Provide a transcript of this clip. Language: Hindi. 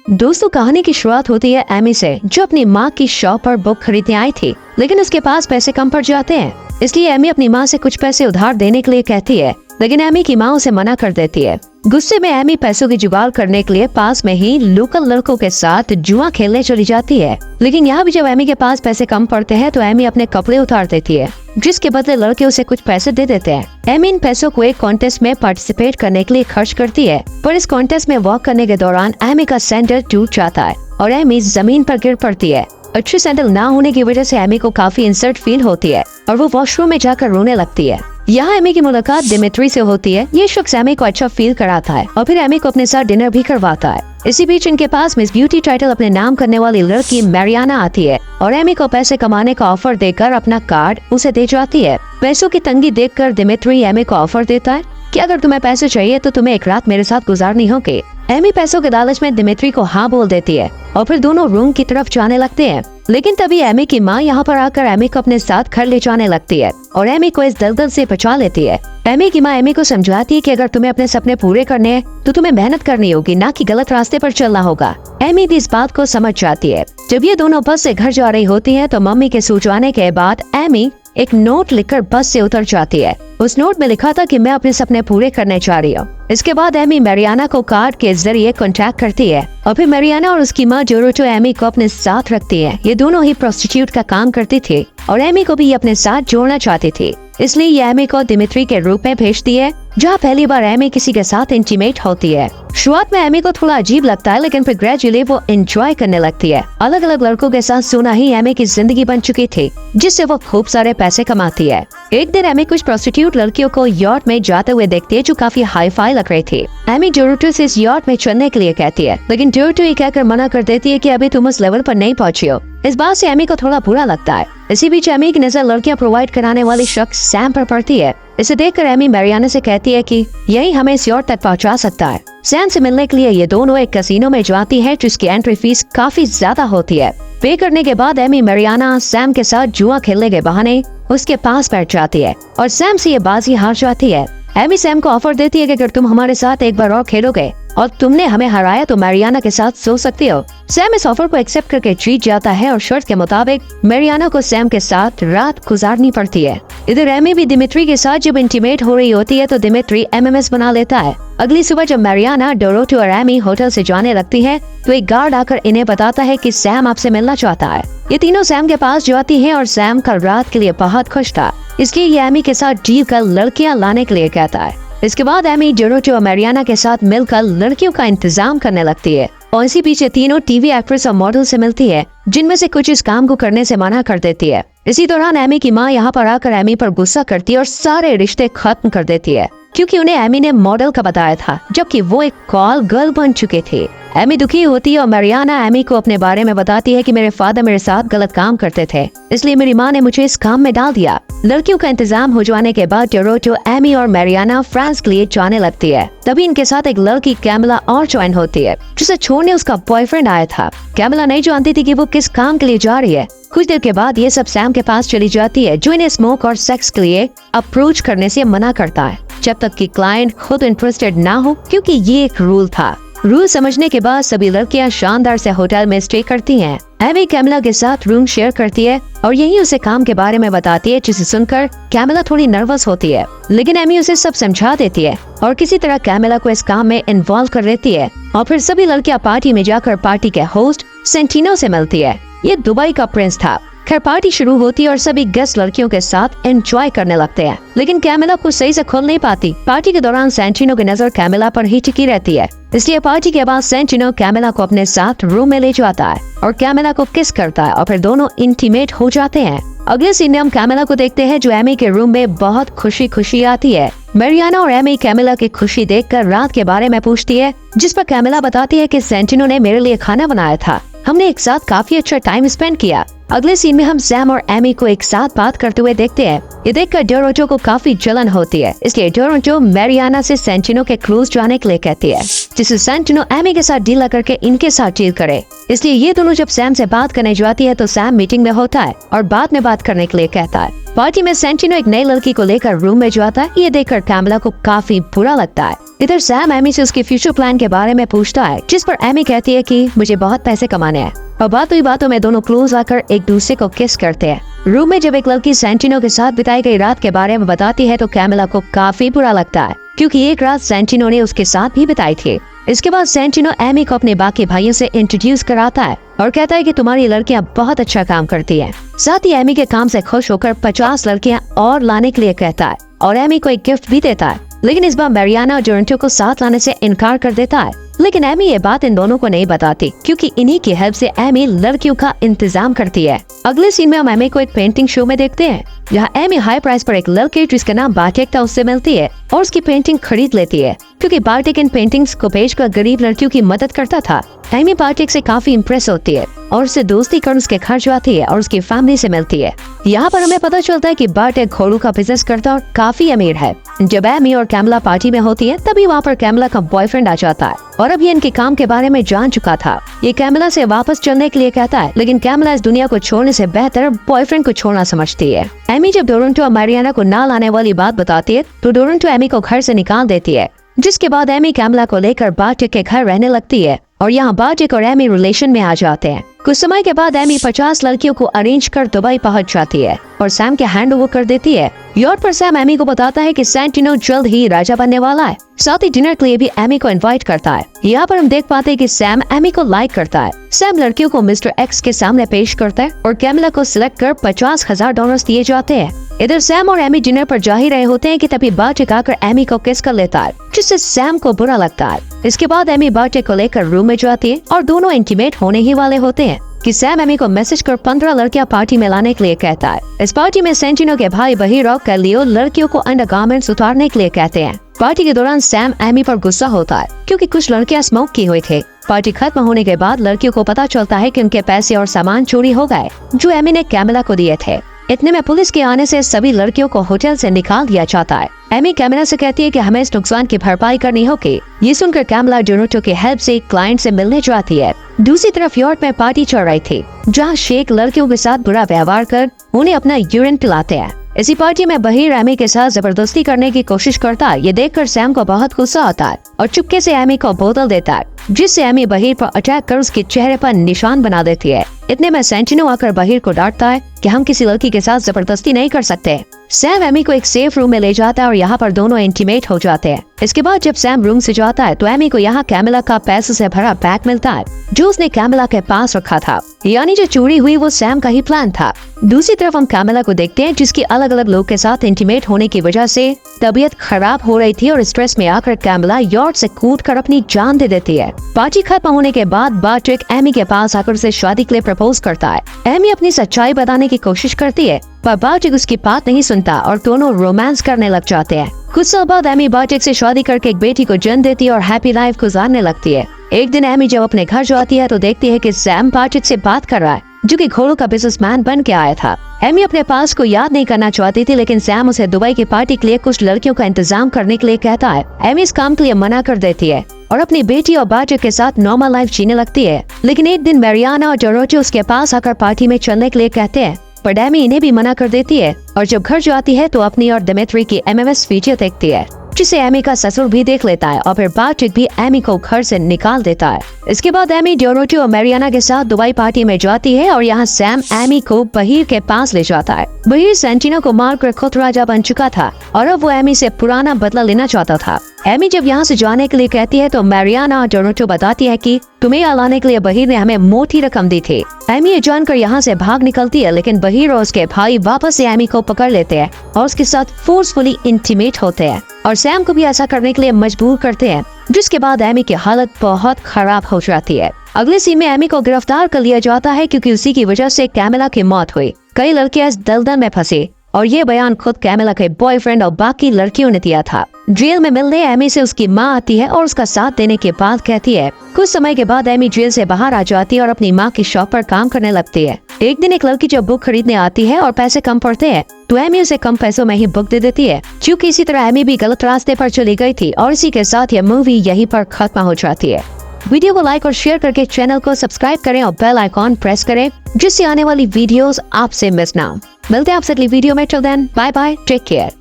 दोस्तों, कहानी की शुरुआत होती है एमी से, जो अपनी माँ की शॉप पर बुक खरीदने आई थी, लेकिन उसके पास पैसे कम पड़ जाते हैं। इसलिए एमी अपनी माँ से कुछ पैसे उधार देने के लिए कहती है, लेकिन एमी की माँ उसे मना कर देती है। गुस्से में एमी पैसों की जुगाड़ करने के लिए पास में ही लोकल लड़कों के साथ जुआ खेलने चली जाती है। लेकिन यहाँ भी जब एमी के पास पैसे कम पड़ते हैं तो एमी अपने कपड़े उतार देती है, जिसके बदले लड़के उसे कुछ पैसे दे देते हैं। एमी इन पैसों को एक कॉन्टेस्ट में पार्टिसिपेट करने के लिए खर्च करती है, पर इस कॉन्टेस्ट में वॉक करने के दौरान एमी का सैंडल टूट जाता है और एमी जमीन पर गिर पड़ती है। अच्छी सैंडल ना होने की वजह से एमी को काफी इंसल्ट फील होती है और वो वॉशरूम में जाकर रोने लगती है। यहाँ एमी की मुलाकात दिमित्री से होती है। ये शख्स एमी को अच्छा फील कराता है और फिर एमी को अपने साथ डिनर भी करवाता है। इसी बीच इनके पास मिस ब्यूटी टाइटल अपने नाम करने वाली लड़की मैरियाना आती है और एमी को पैसे कमाने का ऑफर देकर अपना कार्ड उसे दे जाती है। पैसों की तंगी देखकर दिमित्री एमी को ऑफर देता है कि अगर तुम्हें पैसे चाहिए तो तुम्हें एक रात मेरे साथ गुजारनी होगी। एमी पैसों के लालच में दिमित्री को हाँ बोल देती है और फिर दोनों रूम की तरफ जाने लगते हैं। लेकिन तभी एमी की माँ यहाँ पर आकर एमी को अपने साथ घर ले जाने लगती है और एमी को इस दलदल से बचा लेती है। एमी की माँ एमी को समझाती है कि अगर तुम्हें अपने सपने पूरे करने हैं तो तुम्हें मेहनत करनी होगी, ना कि गलत रास्ते पर चलना होगा। एमी भी इस बात को समझ जाती है। जब ये दोनों बस से घर जा रही होती है तो मम्मी के सो जाने के बाद एमी एक नोट लिखकर बस से उतर जाती है। उस नोट में लिखा था कि मैं अपने सपने पूरे करने जा रही हूँ। इसके बाद एमी मैरियाना को कार्ड के जरिए कांटेक्ट करती है और फिर मैरियाना और उसकी माँ जोरोटो एमी को अपने साथ रखती है। ये दोनों ही प्रोस्टिट्यूट का काम करती थी और एमी को भी अपने साथ जोड़ना चाहती थी, इसलिए ये एमी को दिमित्री के रूप में भेजती है, जहाँ पहली बार एमी किसी के साथ इंटीमेट होती है। शुरुआत में एमी को थोड़ा अजीब लगता है, लेकिन फिर ग्रेजुअली वो एंजॉय करने लगती है। अलग अलग लड़कों के साथ सोना ही एमी की जिंदगी बन चुकी थी, जिससे वो खूब सारे पैसे कमाती है। एक दिन एमी कुछ प्रोस्टिट्यूट लड़कियों को यॉट में जाते हुए देखती है, जो काफी हाई फाई लग रही थी। एमी जोरोटो से इस यॉट में चलने के लिए कहती है, लेकिन जोरोटो ये कहकर मना कर देती है कि अभी तुम उस लेवल पर नहीं पहुंची हो। इस बात से एमी को थोड़ा बुरा लगता है। इसी बीच एमी की नजर लड़कियां प्रोवाइड कराने वाले शख्स सैम पर पड़ती है। इसे देखकर एमी मैरियाना से कहती है कि यही हमें इस यॉट तक पहुंचा सकता है। सैम से मिलने के लिए ये दोनों एक कैसीनो में जाती है, जिसकी एंट्री फीस काफी ज्यादा होती है। पे करने के बाद एमी मैरियाना सैम के साथ जुआ खेलने के बहाने उसके पास बैठ जाती है और सैम से ये बाजी हार जाती है। एमी सैम को ऑफर देती है कि अगर तुम हमारे साथ एक बार और खेलोगे और तुमने हमें हराया तो मैरियाना के साथ सो सकती हो। सैम इस ऑफर को एक्सेप्ट करके जीत जाता है और शर्त के मुताबिक मैरियाना को सैम के साथ रात गुजारनी पड़ती है। इधर एमी भी दिमित्री के साथ जब इंटीमेट हो रही होती है तो दिमित्री एमएमएस बना लेता है। अगली सुबह जब मैरियाना, डोरोटो और एमी होटल से जाने लगती है तो एक गार्ड आकर इन्हें बताता है कि सैम आपसे मिलना चाहता है। ये तीनों सैम के पास जाती हैं और सैम कल रात के लिए बहुत खुश था, इसलिए ये एमी के साथ डील कर लड़कियां लाने के लिए कहता है। इसके बाद एमी जोरोटो और मैरियाना के साथ मिलकर लड़कियों का इंतजाम करने लगती है और इसी पीछे तीनों टीवी एक्ट्रेस और मॉडल से मिलती है, जिनमें से कुछ इस काम को करने से मना कर देती है। इसी दौरान एमी की माँ यहाँ पर आकर एमी पर गुस्सा करती है और सारे रिश्ते खत्म कर देती है, क्योंकि उन्हें एमी ने मॉडल का बताया था, जबकि वो एक कॉल गर्ल बन चुके थे। एमी दुखी होती है और मैरियाना एमी को अपने बारे में बताती है कि मेरे फादर मेरे साथ गलत काम करते थे, इसलिए मेरी माँ ने मुझे इस काम में डाल दिया। लड़कियों का इंतजाम हो जाने के बाद जोरोटो, एमी और मैरियाना फ्रांस के लिए जाने लगती है। तभी इनके साथ एक लड़की कैमिला और ज्वाइन होती है, जिसे छोड़ने उसका बॉयफ्रेंड आया था। कैमिला नहीं जानती थी कि वो किस काम के लिए जा रही है। कुछ देर के बाद ये सब सैम के पास चली जाती है, जो इन्हें स्मोक और सेक्स के लिए अप्रोच करने से मना करता है, जब तक कि क्लाइंट खुद इंटरेस्टेड ना हो, क्योंकि ये एक रूल था। रूल समझने के बाद सभी लड़कियां शानदार से होटल में स्टे करती हैं। एमी कैमिला के साथ रूम शेयर करती है और यही उसे काम के बारे में बताती है, जिसे सुनकर कैमिला थोड़ी नर्वस होती है, लेकिन एमी उसे सब समझा देती है और किसी तरह कैमिला को इस काम में इन्वॉल्व कर लेती है। और फिर सभी लड़कियां पार्टी में जाकर पार्टी के होस्ट सेंटिनो से मिलती है। ये दुबई का प्रिंस था। खैर पार्टी शुरू होती है और सभी गेस्ट लड़कियों के साथ एंजॉय करने लगते हैं, लेकिन कैमिला कुछ सही से खुल नहीं पाती। पार्टी के दौरान सेंटिनो की नजर कैमिला पर ही टिकी रहती है, इसलिए पार्टी के बाद सेंटिनो कैमिला को अपने साथ रूम में ले जाता है और कैमिला को किस करता है और फिर दोनों इंटीमेट हो जाते हैं। अगले सीन में हम कैमिला को देखते हैं, जो एमी के रूम में बहुत खुशी खुशी आती है। मैरियाना और एमी कैमिला की खुशी देखकर रात के बारे में पूछती है, जिस पर कैमिला बताती है कि सेंटिनो ने मेरे लिए खाना बनाया था, हमने एक साथ काफी अच्छा टाइम स्पेंड किया। अगले सीन में हम सैम और एमी को एक साथ बात करते हुए देखते हैं। ये देखकर डोरोटो को काफी जलन होती है, इसलिए डोरोटो मैरियाना से सेंटिनो के क्लोज जाने के लिए कहती है, जिससे सेंटिनो एमी के साथ डील करके इनके साथ डील करे। इसलिए ये दोनों जब सैम से बात करने जाती है तो सैम मीटिंग में होता है और बाद में बात करने के लिए कहता है। पार्टी में सेंटिनो एक नई लड़की को लेकर रूम में जाता है। ये देखकर कैमिला को काफी बुरा लगता है। इधर सैम एमी से उसके फ्यूचर प्लान के बारे में पूछता है, जिस पर एमी कहती है कि मुझे बहुत पैसे कमाने हैं, और बातों में दोनों क्लोज आकर एक दूसरे को किस करते हैं। रूम में जब एक लड़की सेंटिनो के साथ बिताई गई रात के बारे में बताती है तो कैमिला को काफी बुरा लगता है, क्योंकि एक रात सेंटिनो ने उसके साथ भी बिताई थी। इसके बाद सेंटिनो एमी को अपने बाकी भाइयों से इंट्रोड्यूस कराता है और कहता है कि तुम्हारी लड़कियां बहुत अच्छा काम करती हैं। साथ ही एमी के काम से खुश होकर 50 लड़कियां और लाने के लिए कहता है और एमी को एक गिफ्ट भी देता है। लेकिन इस बार मैरियाना जोरंटो को साथ लाने से इनकार कर देता है। लेकिन एमी ये बात इन दोनों को नहीं बताती, क्योंकि इन्हीं की हेल्प से एमी लड़कियों का इंतजाम करती है। अगले सीन में हम एमी को एक पेंटिंग शो में देखते हैं, जहाँ एमी हाई प्राइस पर एक लड़की जिसका नाम बार्टेक था उससे मिलती है और उसकी पेंटिंग खरीद लेती है, क्योंकि बार्टेक इन पेंटिंग्स को बेचकर गरीब लड़कियों की मदद करता था। एमी बार्टेक से काफी इम्प्रेस होती है और उससे दोस्ती कर उसके घर जाती है और उसकी फैमिली से मिलती है। यहाँ पर हमें पता चलता है कि बार्टेक घोड़ों का बिजनेस करता और काफी अमीर है। जब एमी और कैमिला पार्टी में होती है तभी वहाँ पर कैमिला का बॉयफ्रेंड आ जाता है और अब ये इनके काम के बारे में जान चुका था। ये कैमिला से वापस चलने के लिए कहता है, लेकिन कैमिला इस दुनिया को छोड़ने से बेहतर बॉयफ्रेंड को छोड़ना समझती है। एमी जब डोरंटो और मैरियाना को ना लाने वाली बात बताती है तो डोरंटो एमी को घर से निकाल देती है, जिसके बाद एमी कैमिला को लेकर बार्टेक के घर रहने लगती है और यहाँ बार्टेक और एमी रिलेशन में आ जाते हैं। कुछ समय के बाद एमी 50 लड़कियों को अरेंज कर दुबई पहुंच जाती है और सैम के हैंड ओवर कर देती है। यॉट पर सैम एमी को बताता है कि सेंटिनो जल्द ही राजा बनने वाला है। साथ ही डिनर के लिए भी एमी को इनवाइट करता है। यहाँ पर हम देख पाते हैं कि सैम एमी को लाइक करता है। सैम लड़कियों को मिस्टर एक्स के सामने पेश करता है और कैमिला को सिलेक्ट कर $50,000 दिए जाते हैं। इधर सैम और एमी डिनर पर जा ही रहे होते हैं कि तभी बार्टेक आकर एमी को किस कर लेता है, जिससे सैम को बुरा लगता है। इसके बाद एमी बार्टेक को लेकर रूम में जाती है और दोनों इंटीमेट होने ही वाले होते हैं कि सैम एमी को मैसेज कर 15 लड़कियां पार्टी में लाने के लिए कहता है। इस पार्टी में सेंटिनो के भाई बहीर और कैलियो लड़कियों को अंडरगारमेंट्स उतारने के लिए कहते हैं। पार्टी के दौरान सैम एमी पर गुस्सा होता है, क्योंकि कुछ लड़कियां स्मोक की हुई थे। पार्टी खत्म होने के बाद लड़कियों को पता चलता है कि उनके पैसे और सामान चोरी हो गए, जो एमी ने कैमिला को दिए थे। इतने में पुलिस के आने से सभी लड़कियों को होटल से निकाल दिया जाता है। एमी कैमिला से कहती है कि हमें इस नुकसान की भरपाई करनी होगी। ये सुनकर कैमिला डोरंटो की हेल्प से क्लाइंट से मिलने जाती है। दूसरी तरफ यॉर्क में पार्टी चल रही थी, जहाँ शेख लड़कियों के साथ बुरा व्यवहार कर उन्हें अपना यूरिन पिलाते हैं। इसी पार्टी में बहीर एमी के साथ जबरदस्ती करने की कोशिश करता है। ये देखकर सैम को बहुत गुस्सा आता है और चुपके से एमी को बोतल देता है, जिससे एमी बहीर पर अटैक कर उसके चेहरे पर निशान बना देती है। इतने में सेंटिनो आकर बहीर को डांटता है कि हम किसी लड़की के साथ जबरदस्ती नहीं कर सकते। सैम एमी को एक सेफ रूम में ले जाता है और यहाँ पर दोनों इंटीमेट हो जाते हैं। इसके बाद जब सैम रूम से जाता है तो एमी को यहाँ कैमिला का पैसे से भरा बैग मिलता है, जो उसने कैमिला के पास रखा था। यानी जो चोरी हुई वो सैम का ही प्लान था। दूसरी तरफ हम कैमिला को देखते हैं, जिसकी अलग अलग लोग के साथ इंटीमेट होने की वजह से तबीयत खराब हो रही थी और स्ट्रेस में आकर कैमिला यॉर्ट से कूदकर अपनी जान दे देती है। पार्टी खत्म होने के बाद बार्टेक एमी के पास आकर उसे शादी के लिए प्रपोज करता है। एमी अपनी सच्चाई बताने की कोशिश करती है, पर बार्टेक उसकी बात नहीं सुनता और दोनों रोमांस करने लग जाते हैं। कुछ साल बाद एमी बार्टेक से शादी करके एक बेटी को जन्म देती है और हैप्पी लाइफ गुजारने लगती है। एक दिन एमी जब अपने घर जाती है तो देखती है कि सैम बार्टेक से बात कर रहा है, जो कि घोड़ों का बिजनेसमैन बन के आया था। एमी अपने पास को याद नहीं करना चाहती थी, लेकिन सैम उसे दुबई की पार्टी के लिए कुछ लड़कियों का इंतजाम करने के लिए कहता है। एमी इस काम के लिए मना कर देती है और अपनी बेटी और बार्टेक के साथ नॉर्मल लाइफ जीने लगती है। लेकिन एक दिन मैरियाना और डोरंटो उसके पास आकर पार्टी में चलने के लिए कहते हैं, पर एमी इन्हें भी मना कर देती है और जब घर जाती है तो अपनी और दिमित्री की MMS वीडियो देखती है, जिसे एमी का ससुर भी देख लेता है और फिर बार्टेक भी एमी को घर से निकाल देता है। इसके बाद एमी डोरंटो और मैरियाना के साथ दुबई पार्टी में जाती है और यहाँ सैम एमी को बहीर के पास ले जाता है। बहीर सेंटिनो को मारकर खुद राजा बन चुका था और अब वो एमी से पुराना बदला लेना चाहता था। एमी जब यहाँ से जाने के लिए कहती है तो मैरियाना और डोरंटो बताती है कि तुम्हें यहाँ लाने के लिए बहीर ने हमें मोटी रकम दी थी। एमी ये जानकर यहाँ से भाग निकलती है, लेकिन बहीर और उसके भाई वापस से एमी को पकड़ लेते हैं और उसके साथ फोर्सफुली इंटीमेट होते हैं और सैम को भी ऐसा करने के लिए मजबूर करते हैं, जिसके बाद एमी की हालत बहुत खराब हो जाती है। अगले सीन में एमी को गिरफ्तार कर लिया जाता है, क्योंकि उसी की वजह से कैमिला की मौत हुई। कई लड़कियां इस दलदल में फंसी और ये बयान खुद कैमिला के बॉयफ्रेंड और बाकी लड़कियों ने दिया था। जेल में मिलने एमी से उसकी माँ आती है और उसका साथ देने के बाद कहती है। कुछ समय के बाद एमी जेल से बाहर आ जाती है और अपनी माँ की शॉप पर काम करने लगती है। एक दिन एक लड़की जब बुक खरीदने आती है और पैसे कम पड़ते हैं तो एमी उसे कम पैसों में ही बुक दे देती है। क्योंकि इसी तरह एमी भी गलत रास्ते पर चली गई थी और इसी के साथ यह मूवी यहीं पर खत्म हो जाती है। वीडियो को लाइक और शेयर करके चैनल को सब्सक्राइब करें और बेल आइकॉन प्रेस करें, जिससे आने वाली वीडियोस आपसे मिस ना हो। मिलते हैं आपसे अगली वीडियो में। Till then bye bye, take care.